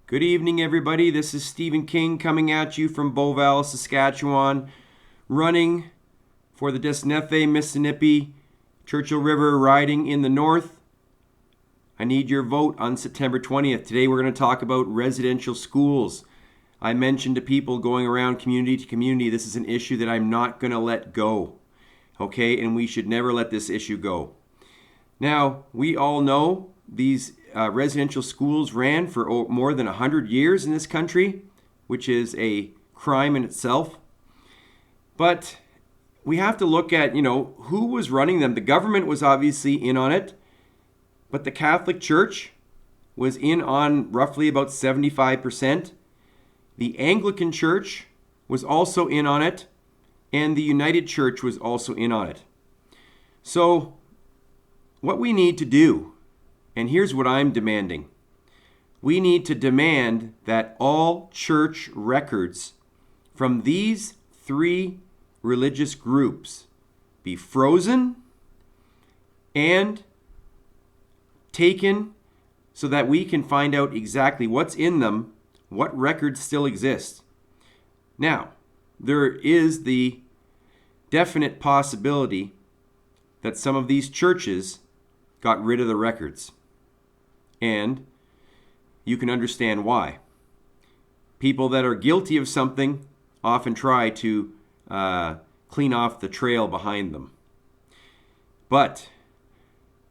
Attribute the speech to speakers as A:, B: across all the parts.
A: Good evening, everybody. This is Stephen King coming at you from Beauval, Saskatchewan, running for the Desnethe-Missinippi-Churchill River riding in the north. I need your vote on September 20th. Today we're going to talk about residential schools. I mentioned to people going around community to community, this is an issue that I'm not going to let go. Okay, and we should never let this issue go. Now, we all know these residential schools ran for more than 100 years in this country, which is a crime in itself. But we have to look at, who was running them. The government was obviously in on it, but the Catholic Church was in on roughly about 75%. The Anglican Church was also in on it, and the United Church was also in on it. So, what we need to do, and here's what I'm demanding. We need to demand that all church records from these three religious groups be frozen and taken so that we can find out exactly what's in them, what records still exist. Now, there is the definite possibility that some of these churches got rid of the records. And you can understand why. People that are guilty of something often try to clean off the trail behind them. But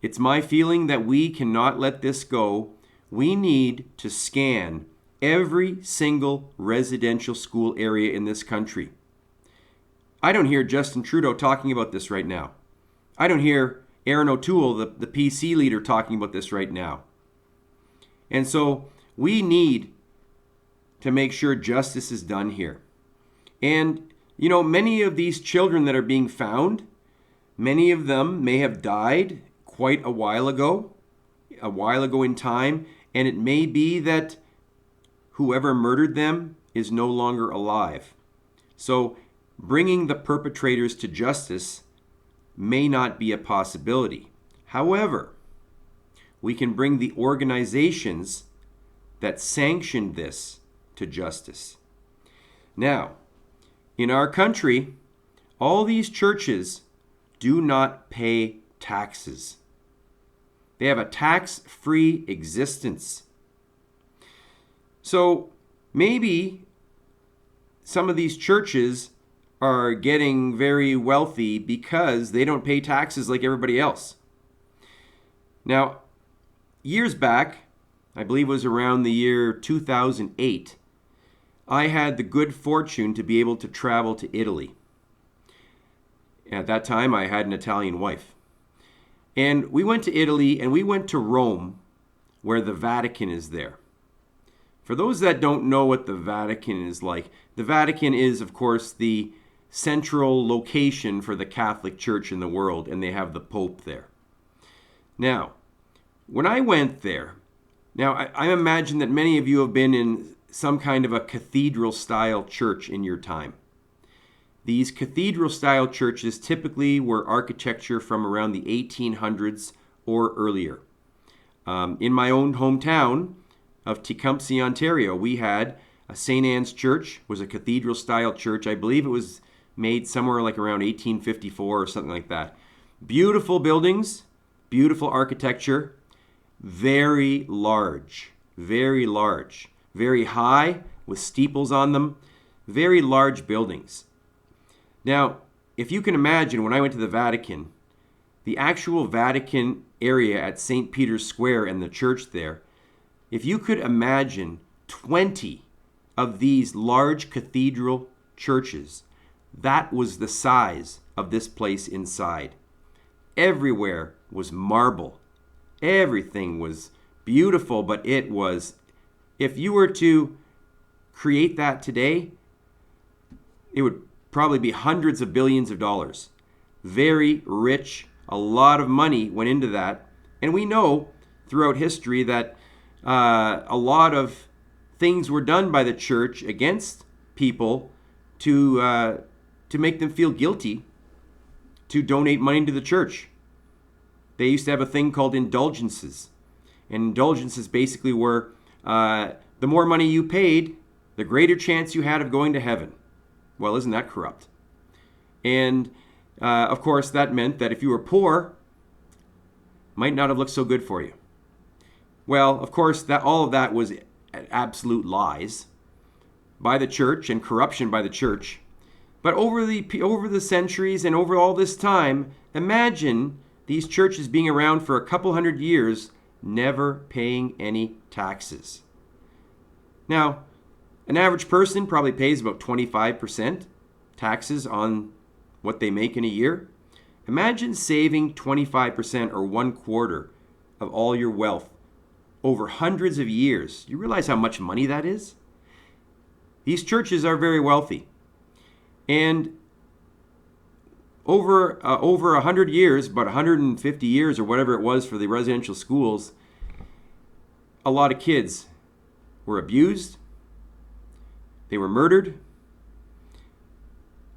A: it's my feeling that we cannot let this go. We need to scan every single residential school area in this country. I don't hear Justin Trudeau talking about this right now. I don't hear Aaron O'Toole, the PC leader, talking about this right now. And so we need to make sure justice is done here. And, many of these children that are being found, many of them may have died quite a while ago in time, and it may be that whoever murdered them is no longer alive. So bringing the perpetrators to justice may not be a possibility. However, we can bring the organizations that sanctioned this to justice. Now, in our country, all these churches do not pay taxes. They have a tax-free existence. So maybe some of these churches are getting very wealthy because they don't pay taxes like everybody else. Now, years back, I believe it was around the year 2008, I had the good fortune to be able to travel to Italy. At that time, I had an Italian wife. And we went to Italy and we went to Rome, where the Vatican is there. For those that don't know what the Vatican is like, the Vatican is, of course, the central location for the Catholic Church in the world, and they have the Pope there. Now, when I went there, I imagine that many of you have been in some kind of a cathedral-style church in your time. These cathedral-style churches typically were architecture from around the 1800s or earlier. In my own hometown of Tecumseh, Ontario, we had a St. Anne's Church, was a cathedral-style church. I believe it was made somewhere like around 1854 or something like that. Beautiful buildings, beautiful architecture, very large, very high with steeples on them, very large buildings. Now, if you can imagine, when I went to the Vatican, the actual Vatican area at St. Peter's Square and the church there, if you could imagine 20 of these large cathedral churches, that was the size of this place inside. Everywhere was marble. Everything was beautiful, but it was, if you were to create that today, it would probably be hundreds of billions of dollars. Very rich, a lot of money went into that. And we know throughout history that a lot of things were done by the church against people to make them feel guilty to donate money to the church. They used to have a thing called indulgences. And indulgences basically were the more money you paid, the greater chance you had of going to heaven. Well, isn't that corrupt? And of course, that meant that if you were poor, might not have looked so good for you. Well, of course, that all of that was absolute lies by the church and corruption by the church. But over the centuries and over all this time, imagine these churches being around for a couple hundred years, never paying any taxes. Now, an average person probably pays about 25% taxes on what they make in a year. Imagine saving 25% or 1/4 of all your wealth over hundreds of years. You realize how much money that is? These churches are very wealthy. And over 100 years, about 150 years or whatever it was for the residential schools, a lot of kids were abused, they were murdered,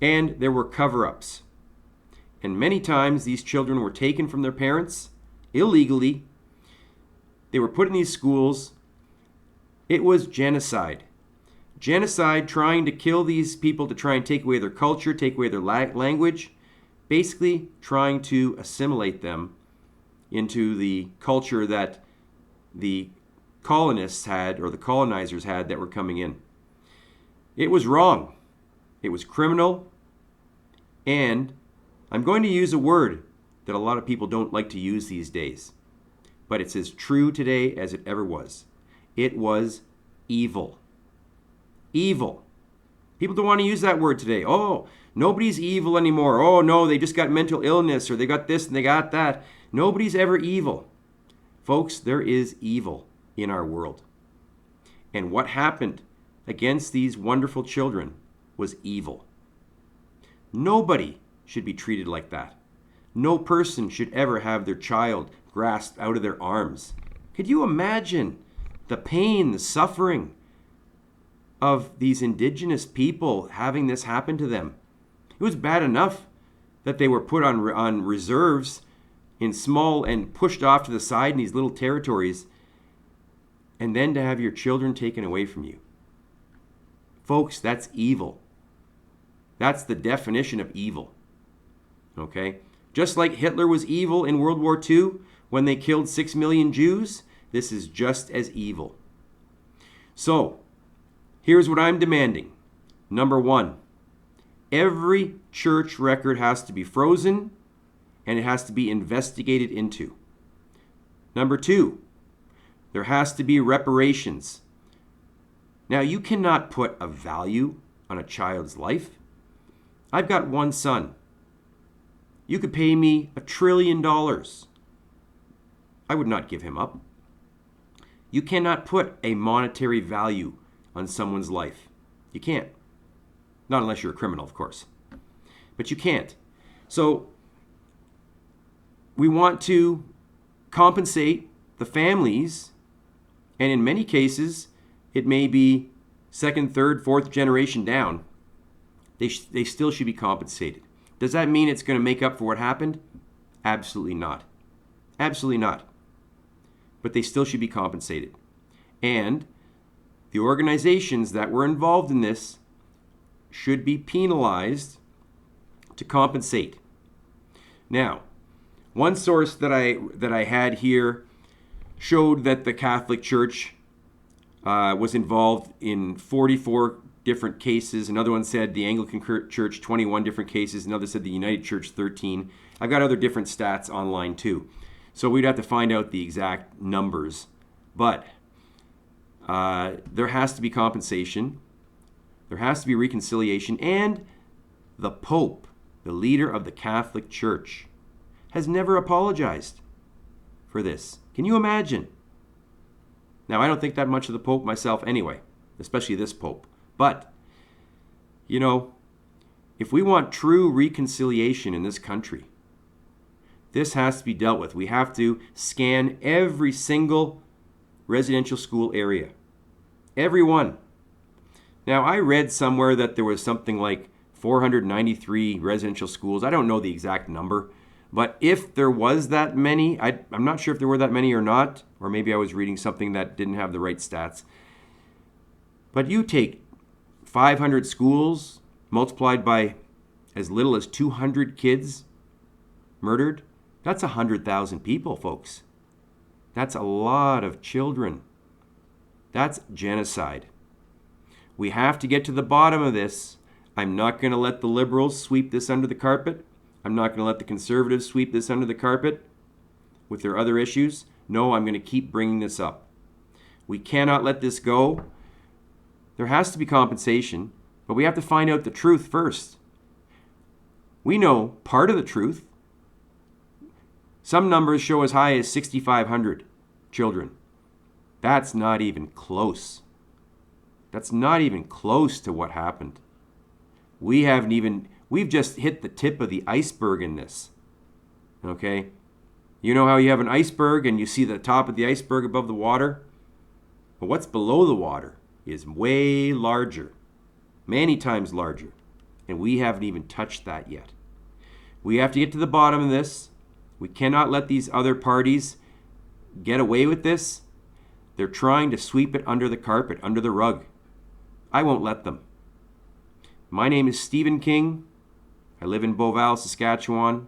A: and there were cover-ups. And many times these children were taken from their parents illegally. They were put in these schools. It was genocide. Genocide, trying to kill these people to try and take away their culture, take away their language, basically trying to assimilate them into the culture that the colonists had or the colonizers had that were coming in. It was wrong. It was criminal. And I'm going to use a word that a lot of people don't like to use these days, but it's as true today as it ever was. It was evil. Evil. People don't want to use that word today. Oh, nobody's evil anymore. Oh, no, they just got mental illness, or they got this and they got that. Nobody's ever evil. Folks, there is evil in our world. And what happened against these wonderful children was evil. Nobody should be treated like that. No person should ever have their child grasped out of their arms. Could you imagine the pain, the suffering of these indigenous people having this happen to them? It was bad enough that they were put on reserves in small and pushed off to the side in these little territories, and then to have your children taken away from you. Folks, that's evil. That's the definition of evil. Okay? Just like Hitler was evil in World War II when they killed 6 million Jews, this is just as evil. So, here's what I'm demanding. Number 1, every church record has to be frozen and it has to be investigated into. Number 2, there has to be reparations. Now, you cannot put a value on a child's life. I've got one son. You could pay me $1 trillion. I would not give him up. You cannot put a monetary value on someone's life. You can't. Not unless you're a criminal, of course. But you can't. So we want to compensate the families, and in many cases, it may be second, third, fourth generation down. They still should be compensated. Does that mean it's going to make up for what happened? Absolutely not. Absolutely not. But they still should be compensated. And the organizations that were involved in this should be penalized to compensate. Now, one source that I had here showed that the Catholic Church was involved in 44 different cases. Another one said the Anglican Church, 21 different cases. Another said the United Church, 13. I've got other different stats online too. So we'd have to find out the exact numbers. But there has to be compensation. There has to be reconciliation. And the Pope, the leader of the Catholic Church, has never apologized for this. Can you imagine? Now, I don't think that much of the Pope myself anyway, especially this Pope. But, you know, if we want true reconciliation in this country, this has to be dealt with. We have to scan every single residential school area. Every one. Now, I read somewhere that there was something like 493 residential schools. I don't know the exact number. But if there was that many, I'm not sure if there were that many or not, or maybe I was reading something that didn't have the right stats. But you take 500 schools multiplied by as little as 200 kids murdered, that's 100,000 people, folks. That's a lot of children. That's genocide. We have to get to the bottom of this. I'm not going to let the liberals sweep this under the carpet. I'm not going to let the conservatives sweep this under the carpet with their other issues. No, I'm going to keep bringing this up. We cannot let this go. There has to be compensation, but we have to find out the truth first. We know part of the truth. Some numbers show as high as 6,500 children. That's not even close. That's not even close to what happened. We've just hit the tip of the iceberg in this. Okay? You know how you have an iceberg and you see the top of the iceberg above the water? But what's below the water is way larger, many times larger, and we haven't even touched that yet. We have to get to the bottom of this. We cannot let these other parties get away with this. They're trying to sweep it under the carpet, under the rug. I won't let them. My name is Stephen King. I live in Beauval, Saskatchewan.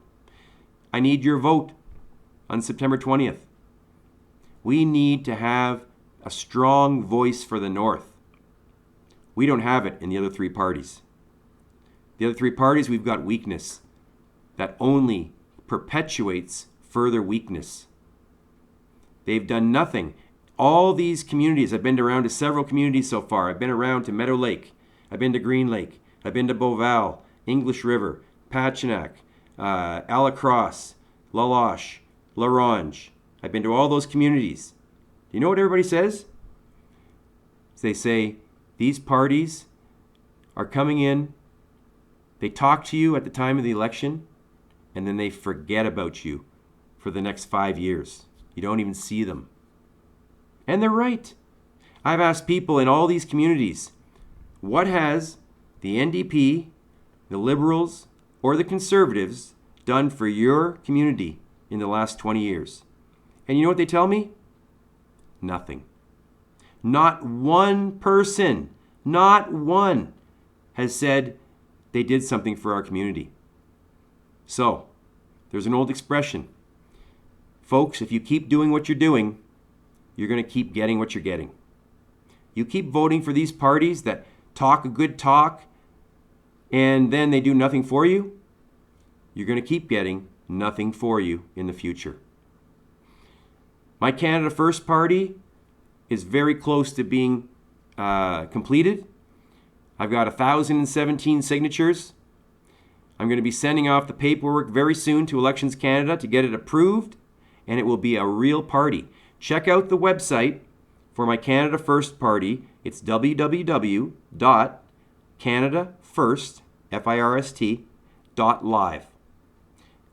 A: I need your vote on September 20th. We need to have a strong voice for the North. We don't have it in the other three parties. The other three parties, we've got weakness that only perpetuates further weakness. They've done nothing. All these communities, I've been around to several communities so far. I've been around to Meadow Lake. I've been to Green Lake. I've been to Beauval, English River, Pachinak, Alacrosse, La Loche, La Ronge. I've been to all those communities. Do you know what everybody says? They say, these parties are coming in, they talk to you at the time of the election, and then they forget about you for the next 5 years. You don't even see them. And they're right. I've asked people in all these communities, what has the NDP, the Liberals, or the Conservatives done for your community in the last 20 years? And you know what they tell me? Nothing. Not one person, not one, has said they did something for our community. So, there's an old expression. Folks, if you keep doing what you're doing, you're going to keep getting what you're getting. You keep voting for these parties that talk a good talk and then they do nothing for you, you're going to keep getting nothing for you in the future. My Canada First party is very close to being completed. I've got 1,017 signatures. I'm going to be sending off the paperwork very soon to Elections Canada to get it approved, and it will be a real party. Check out the website for my Canada First party. It's www.canadafirst.live.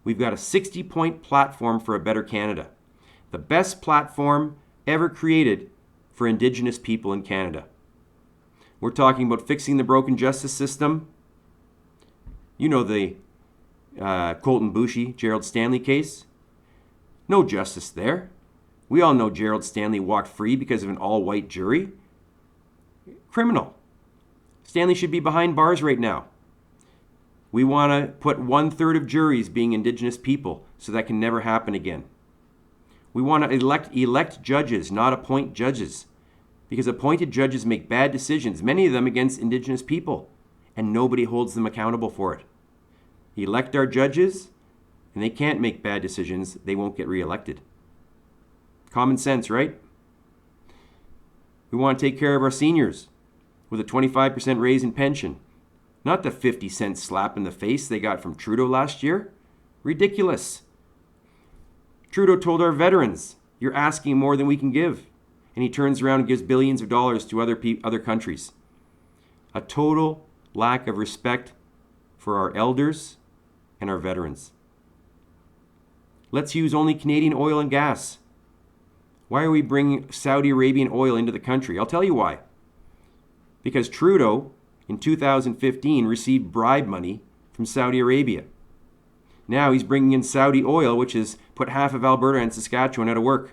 A: We've got a 60-point platform for a better Canada. The best platform ever created for Indigenous people in Canada. We're talking about fixing the broken justice system. You know the Colton Boushie, Gerald Stanley case. No justice there. We all know Gerald Stanley walked free because of an all-white jury. Criminal. Stanley should be behind bars right now. We want to put 1/3 of juries being Indigenous people so that can never happen again. We want to elect judges, not appoint judges, because appointed judges make bad decisions, many of them against Indigenous people, and nobody holds them accountable for it. Elect our judges, and they can't make bad decisions. They won't get reelected. Common sense, right? We want to take care of our seniors with a 25% raise in pension, not the 50-cent slap in the face they got from Trudeau last year. Ridiculous. Trudeau told our veterans, you're asking more than we can give. And he turns around and gives billions of dollars to other countries. A total lack of respect for our elders and our veterans. Let's use only Canadian oil and gas. Why are we bringing Saudi Arabian oil into the country? I'll tell you why. Because Trudeau, in 2015, received bribe money from Saudi Arabia. Now he's bringing in Saudi oil, which has put half of Alberta and Saskatchewan out of work.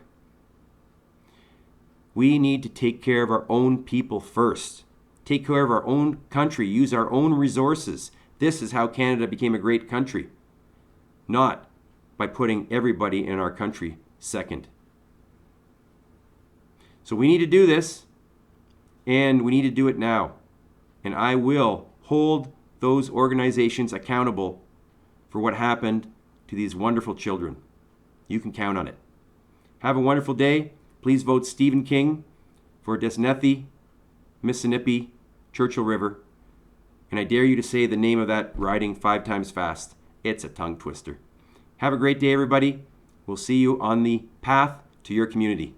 A: We need to take care of our own people first. Take care of our own country. Use our own resources. This is how Canada became a great country. Not by putting everybody in our country second. So we need to do this, and we need to do it now. And I will hold those organizations accountable for what happened to these wonderful children. You can count on it. Have a wonderful day. Please vote Stephen King for Desnethe-Missinippi-Churchill River. And I dare you to say the name of that riding 5 times fast. It's a tongue twister. Have a great day, everybody. We'll see you on the path to your community.